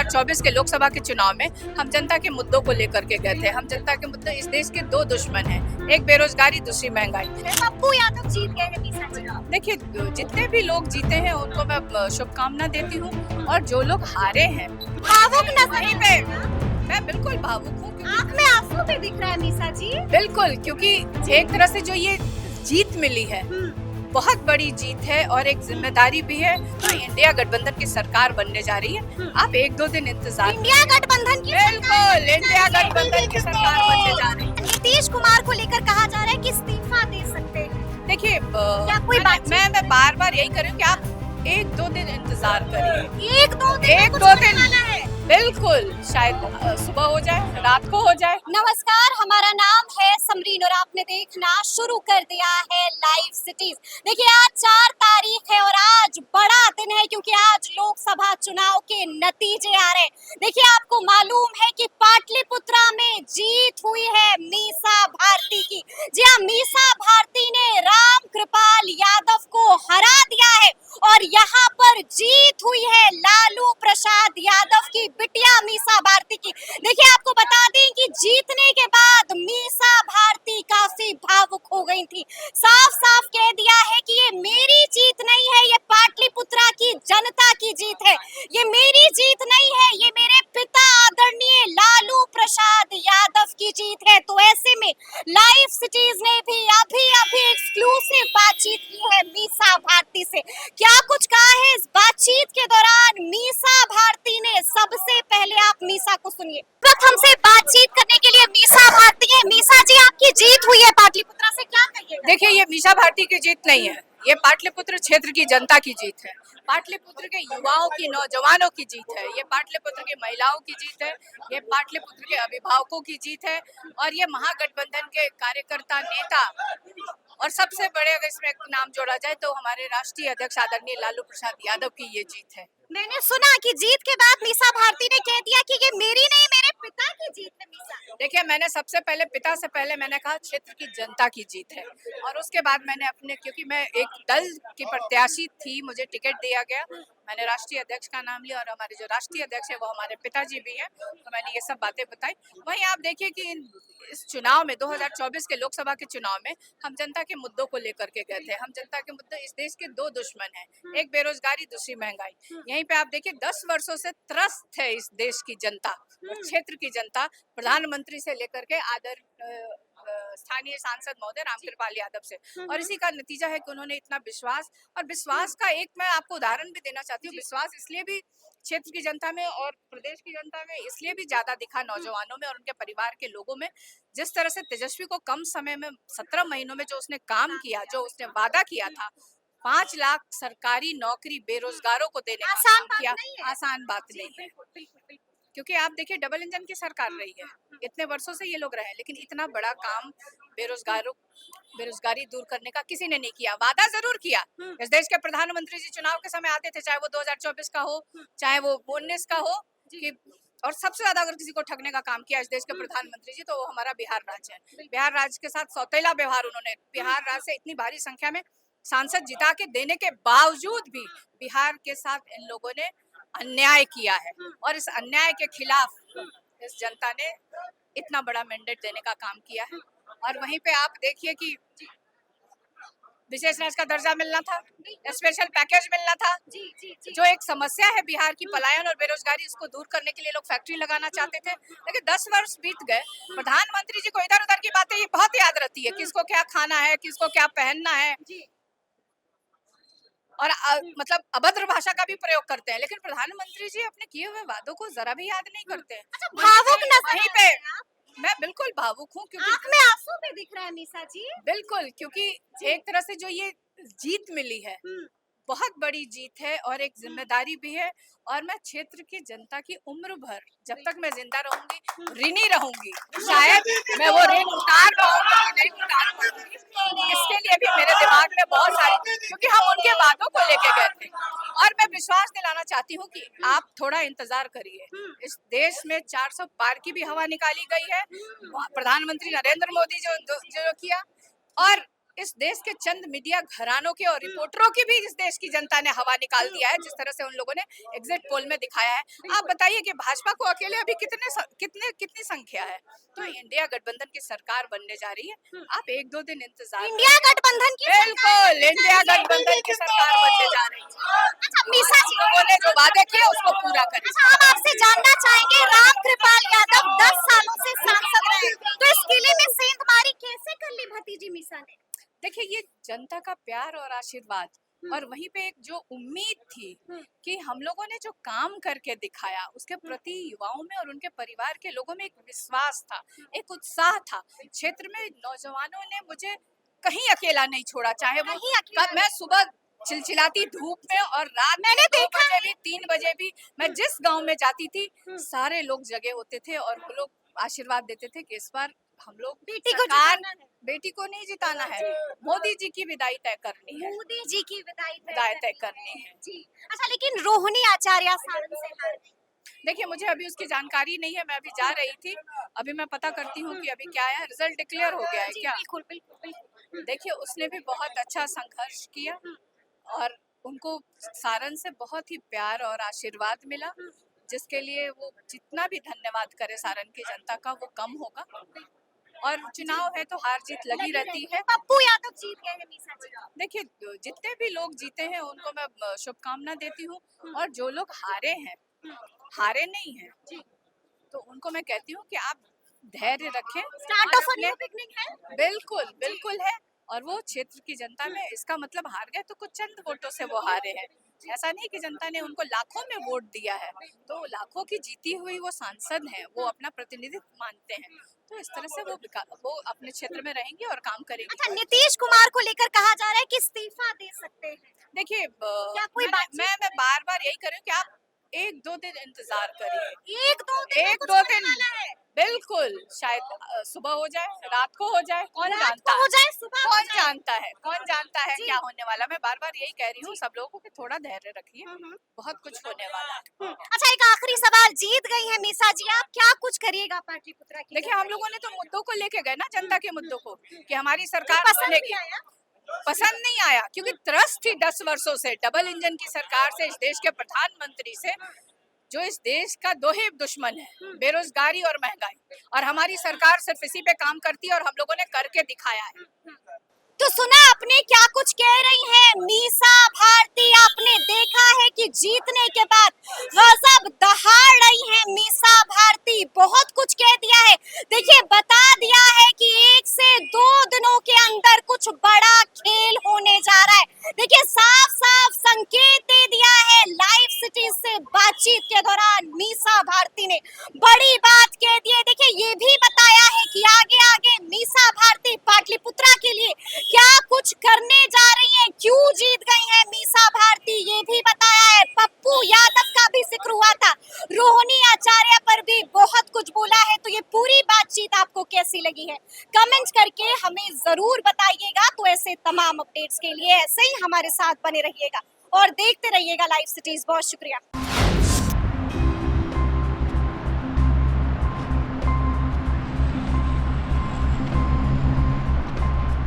2024 के लोकसभा के चुनाव में हम जनता के मुद्दों को लेकर के गए थे। हम जनता के मुद्दे, इस देश के दो दुश्मन हैं, एक बेरोजगारी, दूसरी महंगाई। पप्पू यादव जीत गए हैं मीसा जी। देखिए, जितने भी लोग जीते हैं उनको मैं शुभकामना देती हूँ, और जो लोग हारे हैं भावुक वहीं पे मैं बिल्कुल भावुक हूँ। आँख में आंसू भी दिख रहा है मीसा जी। बिल्कुल, क्योंकि एक तरह से जो ये जीत मिली है बहुत बड़ी जीत है, और एक जिम्मेदारी भी है। तो इंडिया गठबंधन की सरकार बनने जा रही है। आप एक दो दिन इंतजार। इंडिया गठबंधन की बिल्कुल, इंडिया गठबंधन की सरकार बनने जा रही है। नीतीश कुमार को लेकर कहा जा रहा है कि इस्तीफा दे सकते हैं। देखिए, क्या कोई बात मैं बार बार यही कर रही हूँ कि आप एक दो दिन इंतजार करिए। एक दो दिन है। बिल्कुल, शायद सुबह हो जाए, रात को हो जाए। नमस्कार, हमारा नाम है समरीन और आपने देखना शुरू कर दिया है लाइव सिटीज। देखिए, आज 4 तारीख है और आज बड़ा दिन है, क्योंकि आज लोकसभा चुनाव के नतीजे आ रहे हैं। देखिए, आपको मालूम है कि पाटलिपुत्रा में जीत हुई है मीसा भारती की। जी हाँ, मीसा भारती ने राम कृपाल यादव को हरा दिया है, और यहाँ पर जीत हुई है लालू प्रसाद यादव की बिटिया मीसा भारती की। देखिए, आपको बता दें कि जीतने के बाद मीसा भारती काफी भावुक हो गई थी। साफ साफ कह दिया है कि ये मेरी जीत नहीं है, ये पाटलिपुत्रा की जनता की जीत है। ये मेरी जीत नहीं है, ये मेरे पिता आदरणीय लालू प्रसाद यादव की जीत है। तो ऐसे में लाइव सिटीज ने भी अभी एक्सक्लूसिव बातचीत की है मीसा भारती से। क्या कुछ कहा है इस बातचीत के दौरान मीसा भारती ने? सबसे पहले आप मीसा को सुनिए। हमसे बातचीत करने के लिए मीसा भारती है। मीसा जी, आपकी जीत हुई है पाटलिपुत्रा से, क्या कहिएगा? देखिए, ये मीसा भारती की जीत नहीं है, ये पाटलिपुत्र क्षेत्र की जनता की जीत है। पाटलिपुत्र के युवाओं की, नौजवानों की जीत है। ये पाटलिपुत्र की महिलाओं की जीत है। ये पाटलिपुत्र के अभिभावकों की जीत है, और ये महागठबंधन के कार्यकर्ता, नेता, और सबसे बड़े अगर इसमें नाम जोड़ा जाए तो हमारे राष्ट्रीय अध्यक्ष आदरणीय लालू प्रसाद यादव की ये जीत है। मैंने सुना कि जीत के बाद मीसा भारती ने कह दिया कि ये मेरी नहीं, मेरे पिता की जीत है मीसा। देखिए, मैंने सबसे पहले पिता से पहले मैंने कहा क्षेत्र की जनता की जीत है, और उसके बाद मैंने अपने, क्योंकि मैं एक दल की प्रत्याशी थी, मुझे टिकट दिया गया, मैंने राष्ट्रीय अध्यक्ष का नाम लिया, और हमारे जो राष्ट्रीय अध्यक्ष है वो हमारे पिताजी भी हैं, तो मैंने ये सब बातें बताई। वहीं आप देखिए कि इस चुनाव में 2024 के लोकसभा के चुनाव में हम जनता के मुद्दों को लेकर के गए थे। हम जनता के मुद्दे, इस देश के दो दुश्मन हैं, एक बेरोजगारी, दूसरी महंगाई। यहीं पे आप देखिए 10 वर्षों से त्रस्त है इस देश की जनता, क्षेत्र की जनता, प्रधानमंत्री से लेकर के स्थानीय सांसद महोदय रामकृपाल यादव से। और इसी का नतीजा है कि उन्होंने इतना विश्वास, और विश्वास का एक मैं आपको उदाहरण भी देना चाहती हूँ। विश्वास इसलिए भी क्षेत्र की जनता में और प्रदेश की जनता में इसलिए भी ज्यादा दिखा, नौजवानों में और उनके परिवार के लोगों में। जिस तरह से तेजस्वी को कम समय में 17 महीनों में जो उसने काम किया, जो उसने वादा किया था, 5 लाख सरकारी नौकरी बेरोजगारों को देने का काम किया, आसान बात नहीं है। क्योंकि आप देखिए, डबल इंजन की सरकार रही है, इतने वर्षों से ये लोग रहे, लेकिन इतना बड़ा काम बेरोजगारी दूर करने का किसी ने नहीं किया। वादा जरूर किया। इस देश के प्रधानमंत्री जी चुनाव के समय आते थे, चाहे वो 2024 का हो, चाहे वो 19 का हो, कि और सबसे ज्यादा अगर किसी को ठगने का काम किया इस देश के प्रधानमंत्री जी, तो वो हमारा बिहार राज्य है। बिहार राज्य के साथ सौतेला व्यवहार उन्होंने, बिहार राज्य से इतनी भारी संख्या में सांसद जिता के देने के बावजूद भी बिहार के साथ इन लोगों ने अन्याय किया है, और इस अन्याय के खिलाफ इस जनता ने इतना बड़ा मैंडेट देने का काम किया है। और वहीं पे आप देखिए कि विशेष राज्य का दर्जा मिलना था, स्पेशल पैकेज मिलना था, जो एक समस्या है बिहार की, पलायन और बेरोजगारी, उसको दूर करने के लिए लोग फैक्ट्री लगाना चाहते थे। लेकिन 10 वर्ष बीत गए, प्रधानमंत्री जी को इधर उधर की बातें ये बहुत याद रहती है, किसको क्या खाना है, किसको क्या पहनना है, और मतलब अभद्र भाषा का भी प्रयोग करते हैं। लेकिन प्रधानमंत्री जी अपने किए हुए वादों को जरा भी याद नहीं करते हैं। अच्छा, भावुक वहीं पे मैं बिल्कुल भावुक हूँ, क्योंकि आँख में आंसू भी दिख रहा है मीसा जी। बिल्कुल, क्योंकि एक तरह से जो ये जीत मिली है बहुत बड़ी जीत है, और एक जिम्मेदारी भी है। और मैं क्षेत्र की जनता की उम्र भर, जब तक मैं जिंदा रहूंगी, ऋणी रहूंगी। शायद मैं वो ऋण उतार पाऊंगी, नहीं उतार पाऊंगी, इसके लिए भी मेरे दिमाग में बहुत सारी, क्योंकि हम उनके वादों को लेके गए थे। और मैं विश्वास दिलाना चाहती हूँ कि आप थोड़ा इंतजार करिए। इस देश में 400 पार की भी हवा निकाली गई है, प्रधानमंत्री नरेंद्र मोदी जो किया, और इस देश के चंद मीडिया घरानों के और रिपोर्टरों की भी इस देश की जनता ने हवा निकाल दिया है, जिस तरह से उन लोगों ने एग्जिट पोल में दिखाया है। आप बताइए कि भाजपा को अकेले अभी कितनी संख्या है? तो इंडिया गठबंधन की सरकार बनने जा रही है। आप 1-2 दिन इंतजार इंडिया गठबंधन की बिल्कुल इंडिया गठबंधन की सरकार बनने जा रही है। अच्छा मीसा जी, लोगों ने जो वादे किए उसको पूरा करें। अच्छा हम आपसे जानना चाहेंगे, राम कृपाल यादव 10 सालों से सांसद रहे, तो इस किले में सेंधमारी कैसे कर ली भतीजी मीसा ने? देखिए, ये जनता का प्यार और आशीर्वाद और वहीं पे एक जो उम्मीद थी कि हम लोगों ने जो काम करके दिखाया उसके प्रति युवाओं में और उनके परिवार के लोगों में एक विश्वास था, एक उत्साह था। क्षेत्र में नौजवानों ने मुझे कहीं अकेला नहीं छोड़ा, चाहे वो मैं सुबह चिलचिलाती धूप में और रात मैंने में 2 देखा बजे भी 3 बजे भी मैं जिस गांव में जाती थी सारे लोग जगे होते थे और वो लोग आशीर्वाद देते थे कि इस बार हम लोग बेटी को सरकार जिताना है। बेटी को नहीं जिताना है, मोदी जी की विदाई तय करनी है, मोदी जी की विदाई तय करनी है। जी। अच्छा लेकिन रोहिणी आचार्य सारण से हार गई। देखिए, मुझे अभी उसकी जानकारी नहीं है, मैं अभी जा रही थी, अभी मैं पता करती हूँ कि अभी क्या है, रिजल्ट डिक्लेयर हो गया है जी, क्या? बिल्कुल बिल्कुल बिल्कुल। देखिए, उसने भी बहुत अच्छा संघर्ष किया और उनको सारण से बहुत ही प्यार और आशीर्वाद मिला, जिसके लिए वो जितना भी धन्यवाद करे सारण की जनता का वो कम होगा। और चुनाव है तो हार जीत लगी रहती है। पप्पू यादव जीत गए हैं मीसा जी। देखिए, जितने भी लोग जीते हैं उनको मैं शुभकामना देती हूँ और जो लोग हारे हैं, हारे नहीं हैं, तो उनको मैं कहती हूँ कि आप धैर्य रखें। स्टार्ट और ऑफ न्यू बिगनिंग है। बिल्कुल बिल्कुल है और वो क्षेत्र की जनता में इसका मतलब हार गए तो कुछ चंद वोटों से वो हारे हैं। ऐसा नहीं कि जनता ने उनको लाखों में वोट दिया है, तो लाखों की जीती हुई वो सांसद हैं, वो अपना प्रतिनिधित्व मानते हैं, तो इस तरह से वो अपने क्षेत्र में रहेंगे और काम करेंगे। अच्छा नीतीश कुमार को लेकर कहा जा रहा है कि इस्तीफा दे सकते हैं। देखिए, क्या कोई बातचीत? मैं बार बार यही कर रही हूँ कि आप 1-2 दिन इंतजार करिए। एक दो दिन में एक कुछ दो होने दिन वाला है। बिल्कुल, शायद सुबह हो जाए, रात को हो जाए, कौन रात जानता को हो है? जाए, सुबह हो कौन जाए। जानता है? कौन जानता है जी। क्या होने वाला? मैं बार बार यही कह रही हूँ सब लोगों को कि थोड़ा धैर्य रखिए, बहुत कुछ होने वाला है। अच्छा एक आखिरी सवाल, जीत गई है मीसा जी, आप क्या कुछ करिएगा पाटलिपुत्रा की? देखिए, हम लोगों ने तो मुद्दों को लेके गए ना, जनता के मुद्दों को, कि हमारी सरकार पसंद बनेगी। नहीं आया? पसंद नहीं आया क्योंकि त्रस्त थी 10 वर्षों से डबल इंजन की सरकार से, इस देश के प्रधानमंत्री से, जो इस देश का दो ही दुश्मन है, बेरोजगारी और महंगाई, और हमारी सरकार सिर्फ इसी पे काम करती है और हम लोगों ने करके दिखाया है। तो सुना आपने क्या कुछ कह रही हैं मीसा भारती। आपने देखा है कि जीतने के बाद गजब दहाड़ रही हैं मीसा भारती, बहुत कुछ कह दिया है। देखिए बता दिया है कि 1 से 2 दिनों के अंदर कुछ बड़ा खेल होने जा रहा है। देखिए साफ साफ संकेत दे दिया है लाइव सिटी से बातचीत के दौरान मीसा भारती ने बड़ी बात कह दी है। देखिए ये भी बताया है कि आगे आगे मीसा भारती पाटलिपुत्रा के लिए क्या कुछ करने जा रही हैं, क्यों जीत गई हैं मीसा भारती, ये भी बताया है। पप्पू यादव का भी जिक्र हुआ था, रोहिणी आचार्य पर भी बहुत कुछ बोला है। तो ये पूरी बातचीत आपको कैसी लगी है कमेंट करके हमें जरूर बताइएगा। तो ऐसे तमाम अपडेट्स के लिए ऐसे ही हमारे साथ बने रहिएगा और देखते रहिएगा लाइव सिटीज। बहुत शुक्रिया।